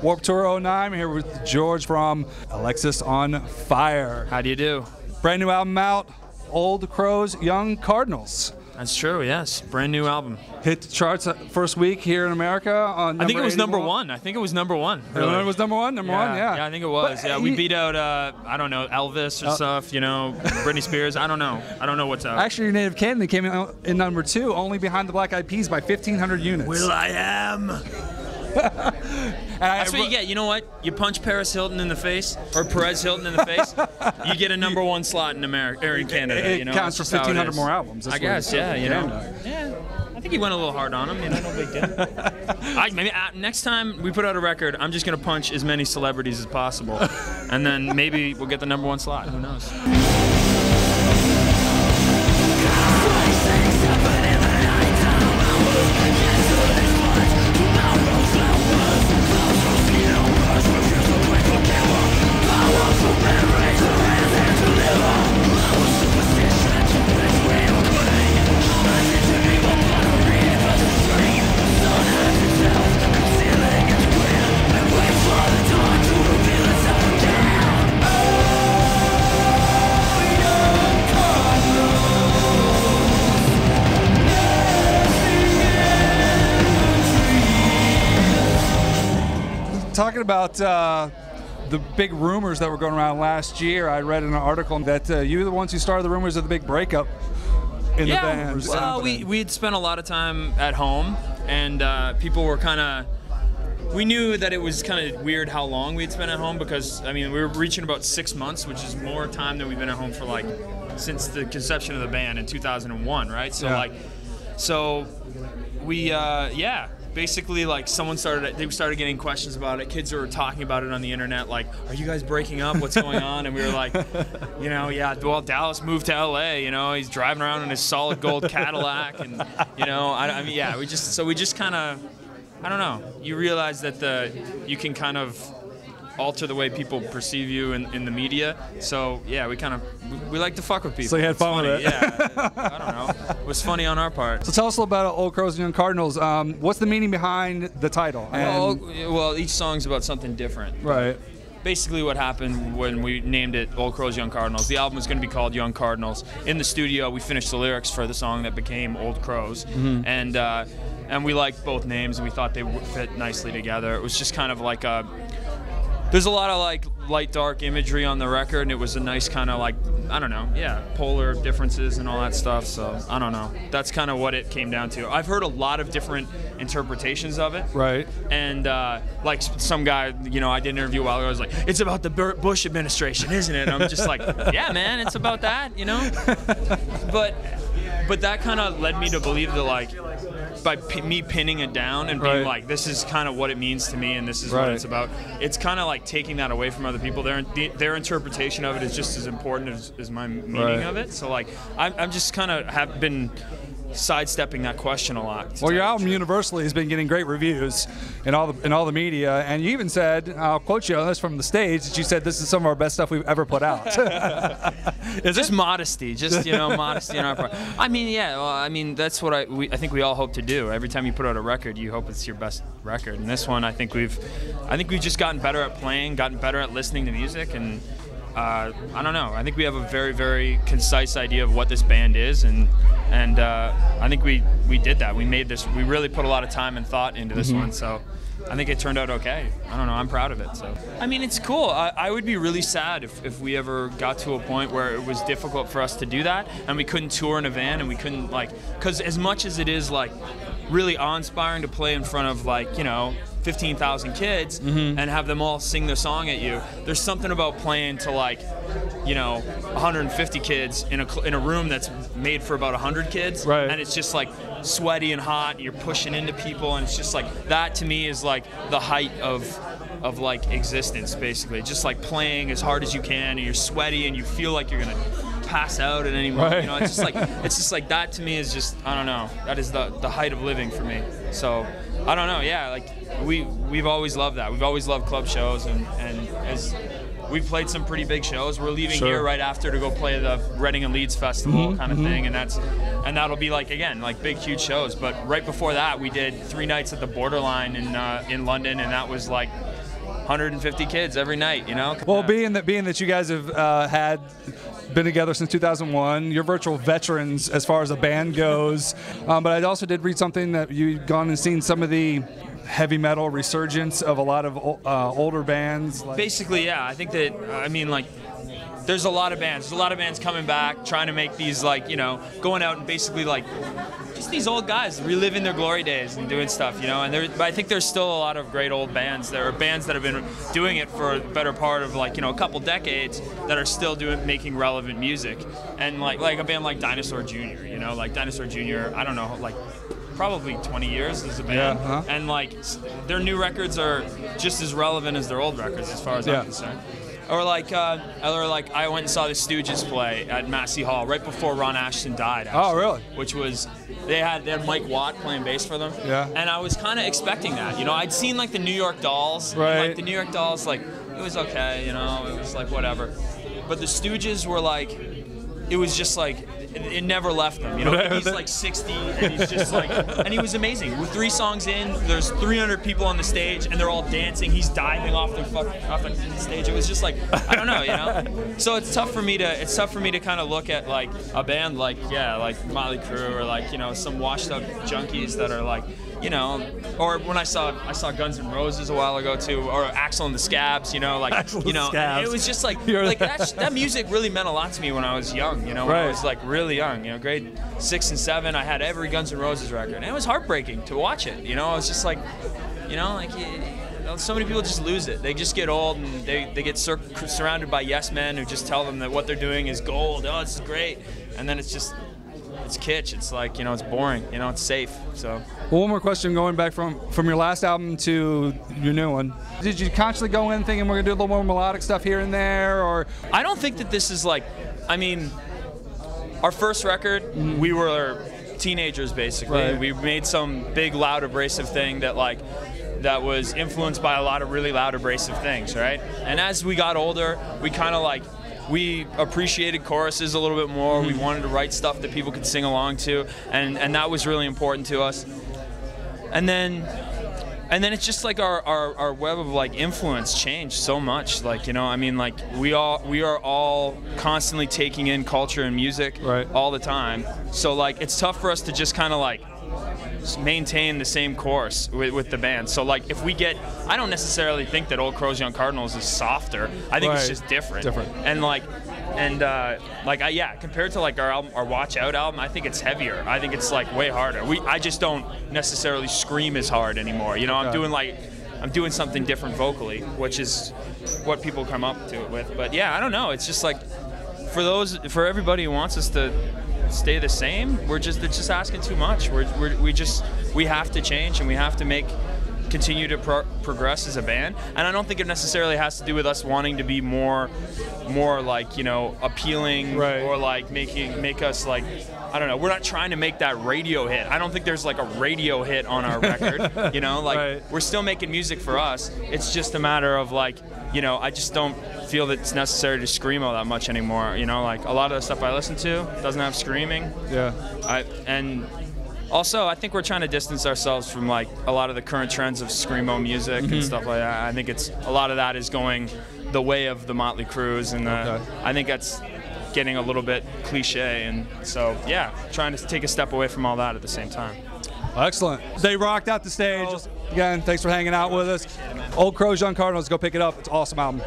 Warped Tour 09. I'm here with George from Alexis on Fire. How do you do? Brand new album out, Old Crows, Young Cardinals. That's true, yes. Brand new album. Hit the charts first week here in America on I think it was 81. number one. I think it was number one. Really? It was number one? Number one, yeah. Yeah, I think it was. But, yeah, we beat out, I don't know, Elvis or stuff, you know, Britney Spears. I don't know. I don't know what's out. Actually, your native Canada came in number 2, only behind the Black Eyed Peas by 1,500 units. Will I am. That's what you get. You know what? You punch Paris Hilton in the face, or Perez Hilton in the face, you get a number 1 slot in America or in Canada. It you know, counts for 1,500 more albums. I guess, yeah. You know, yeah. I think he went a little hard on him. You know, no big deal. Maybe next time we put out a record, I'm just gonna punch as many celebrities as possible, and then maybe we'll get the number 1 slot. Who knows? Talking about the big rumors that were going around last year, I read in an article that you were the ones who started the rumors of the big breakup in the band. Well, we'd spent a lot of time at home, and people were kind of... We knew that it was kind of weird how long we'd spent at home, because, I mean, we were reaching about 6 months, which is more time than we've been at home for, like, since the conception of the band in 2001, right? So, we, basically, like, they started getting questions about it. Kids were talking about it on the internet, like, are you guys breaking up? What's going on? And we were like, you know, yeah, well, Dallas moved to LA, you know, he's driving around in his solid gold Cadillac, and, you know, I mean, yeah, we just kind of, I don't know, you realize that you can kind of alter the way people perceive you in the media. So yeah, we like to fuck with people. So you had fun with it. Yeah, I don't know. It was funny on our part. So tell us a little about Old Crows and Young Cardinals. What's the meaning behind the title? Well, each song's about something different. Right. Basically what happened when we named it Old Crows, Young Cardinals, the album was going to be called Young Cardinals. In the studio, we finished the lyrics for the song that became Old Crows. And we liked both names, and we thought they would fit nicely together. It was just kind of like there's a lot of like light dark imagery on the record, and it was a nice kind of like, I don't know, yeah, polar differences and all that stuff. So I don't know, that's kind of what it came down to. I've heard a lot of different interpretations of it, right? And like some guy, you know, I did an interview a while ago, I was like, it's about the Bush administration, isn't it? And I'm just like, yeah, man, it's about that, you know. But that kind of led me to believe that, like, by me pinning it down and being like, this is kind of what it means to me, and this is what it's about. It's kind of like taking that away from other people. Their interpretation of it is just as important as my meaning of it. So like, I'm just kind of have been sidestepping that question a lot. Well, your album universally has been getting great reviews in all the media, and you even said, I'll quote you on this from the stage, that you said this is some of our best stuff we've ever put out. It's just modesty, just, you know, modesty on our part. I mean, yeah, well, I mean, that's what I think we all hope to do. Every time you put out a record, you hope it's your best record. And this one, I think we've just gotten better at playing, gotten better at listening to music, and I don't know. I think we have a very, very concise idea of what this band is, and I think we did that. We made this. We really put a lot of time and thought into this one. So I think it turned out okay. I don't know. I'm proud of it. So I mean, it's cool. I would be really sad if we ever got to a point where it was difficult for us to do that, and we couldn't tour in a van, and we couldn't, like, because as much as it is like really awe-inspiring to play in front of, like, you know, 15,000 kids and have them all sing their song at you. There's something about playing to, like, you know, 150 kids in a room that's made for about 100 kids, and it's just like sweaty and hot, and you're pushing into people, and it's just like, that to me is like the height of like existence, basically. Just like playing as hard as you can, and you're sweaty, and you feel like you're gonna pass out at any moment. You know, it's just like that to me is just, I don't know, that is the height of living for me. So I don't know, yeah, like we've always loved that. We've always loved club shows, and as we've played some pretty big shows. We're leaving here right after to go play the Reading and Leeds Festival kind of thing, and that'll be like, again, like big huge shows. But right before that, we did 3 nights at the Borderline in London, and that was like 150 kids every night, you know? Well, being that you guys have been together since 2001, you're virtual veterans as far as a band goes. But I also did read something that you've gone and seen some of the heavy metal resurgence of a lot of older bands. Basically, yeah. I think that, I mean, like, there's a lot of bands. There's a lot of bands coming back, trying to make these, like, you know, going out and basically, like, just these old guys reliving their glory days and doing stuff, you know. And but I think there's still a lot of great old bands. There are bands that have been doing it for the better part of, like, you know, a couple decades that are still making relevant music. And like a band like Dinosaur Jr., you know, like Dinosaur Jr., I don't know, like, probably 20 years as a band. Yeah, and like their new records are just as relevant as their old records as far as I'm concerned. Or like I went and saw the Stooges play at Massey Hall right before Ron Ashton died. Actually, oh, really? Which was they had Mike Watt playing bass for them. Yeah. And I was kind of expecting that. You know, I'd seen like the New York Dolls. Right. And, like the New York Dolls, like it was okay. You know, it was like whatever. But the Stooges were like, it was just like. It never left them, you know. He's like 60, and he's just like, and he was amazing. We're 3 songs in, there's 300 people on the stage, and they're all dancing. He's diving off the stage. It was just like, I don't know, you know. So it's tough for me to kind of look at like a band like Motley Crue or like, you know, some washed up junkies that are like, you know, or when I saw Guns N' Roses a while ago too, or Axl and the Scabs, you know, like, you know, it was just like that music really meant a lot to me when I was young, you know, when I was like really young, you know, grade 6 and 7, I had every Guns N' Roses record, and it was heartbreaking to watch it, you know. I was just like, you know, like so many people just lose it. They just get old and they get surrounded by yes men who just tell them that what they're doing is gold. Oh, it's great, and then it's just. It's kitsch. It's like, you know, it's boring. You know, it's safe. So. Well, one more question, going back from your last album to your new one. Did you constantly go in thinking we're gonna do a little more melodic stuff here and there, or? I don't think that this is like. I mean, our first record, we were teenagers basically. Right. We made some big, loud, abrasive thing that was influenced by a lot of really loud, abrasive things, right? And as we got older, we kind of like. We appreciated choruses a little bit more. We wanted to write stuff that people could sing along to, and that was really important to us. And then it's just like our web of like influence changed so much. Like, you know, I mean, like we are all constantly taking in culture and music all the time. So like it's tough for us to just kind of like maintain the same course with the band. So like if we get, I don't necessarily think that Old Crows Young Cardinals is softer. I think it's just different. And compared to like our album, our Watch Out album, I think it's heavier. I think it's like way harder. I just don't necessarily scream as hard anymore. You know, I'm doing something different vocally, which is what people come up to it with. But yeah, I don't know. It's just like for everybody who wants us to stay the same, it's just asking too much. We have to change, and we have to continue to progress as a band. And I don't think it necessarily has to do with us wanting to be more like, you know, appealing or like make us like, I don't know. We're not trying to make that radio hit. I don't think there's like a radio hit on our record. You know, like we're still making music for us. It's just a matter of like, you know, I just don't feel that it's necessary to scream all that much anymore. You know, like a lot of the stuff I listen to doesn't have screaming. Yeah. And also, I think we're trying to distance ourselves from like a lot of the current trends of screamo music and stuff like that. I think a lot of that is going the way of the Motley Crues, and I think that's getting a little bit cliche. And so, yeah, trying to take a step away from all that at the same time. Excellent. They rocked out the stage. Again, thanks for hanging out with us. Old Crows Young Cardinals, go pick it up. It's an awesome album.